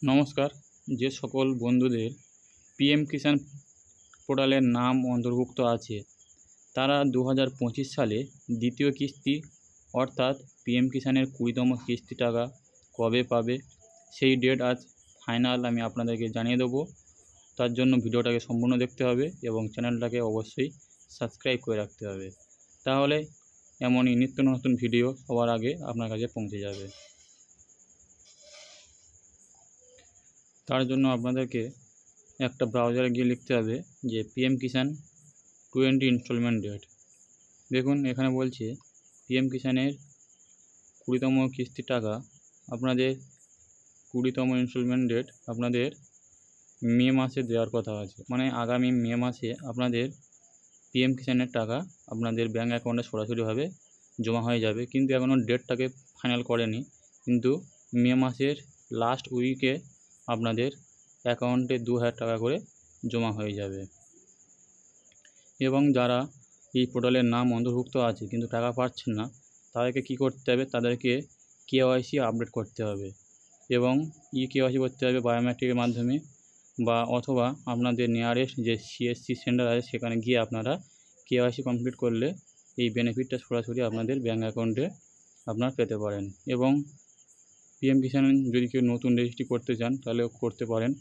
নমস্কার। যে সকল বন্ধুদের পিএম কিষাণ পোর্টালের নাম অন্তর্ভুক্ত আছে তারা 2025 সালে দ্বিতীয় কিস্তি অর্থাৎ পিএম কিষাণের 20তম কিস্তি টাকা কবে পাবে সেই ডেট আজ ফাইনাল আমি আপনাদেরকে জানিয়ে দেবো। তার জন্য ভিডিওটাকে সম্পূর্ণ দেখতে হবে এবং চ্যানেলটাকে অবশ্যই সাবস্ক্রাইব করে রাখতে হবে, তাহলে এমনই নিত্য নতুন ভিডিও সবার আগে আপনার কাছে পৌঁছে যাবে। তার জন্য আপনাদেরকে একটা ব্রাউজারে গিয়ে লিখতে হবে যে পিএম কিষাণ 20 ইনস্টলমেন্ট ডেট। দেখুন এখানে বলছে পিএম কিষাণের 20তম কিস্তির টাকা আপনাদের 20তম ইনস্টলমেন্ট ডেট আপনাদের মে মাসে দেওয়ার কথা আছে, মানে আগামী মে মাসে আপনাদের পিএম কিষাণের টাকা আপনাদের ব্যাঙ্ক অ্যাকাউন্টে সরাসরিভাবে জমা হয়ে যাবে, কিন্তু এখনও ডেটটাকে ফাইনাল করেনি। কিন্তু মে মাসের লাস্ট উইকে আপনাদের অ্যাকাউন্টে 2000 টাকা করে জমা হয়ে যাবে। এবং যারা এই পোর্টালের নাম অন্তর্ভুক্ত আছে কিন্তু টাকা পাচ্ছেন না, তাদেরকে কী করতে হবে, তাদেরকে কেওয়াইসি আপডেট করতে হবে এবং কেওয়াইসি করতে হবে বায়োমেট্রিকের মাধ্যমে বা অথবা আপনাদের নিয়ারেস্ট যে সিএসসি সেন্টার আছে সেখানে গিয়ে আপনারা কেওয়াইসি কমপ্লিট করলে এই বেনিফিটটা সরাসরি আপনাদের ব্যাঙ্ক অ্যাকাউন্টে আপনারা পেতে পারেন। এবং পিএম কিষাণ যদি কেউ নতুন রেজিস্ট্রি করতে চান তাহলেও করতে পারেন।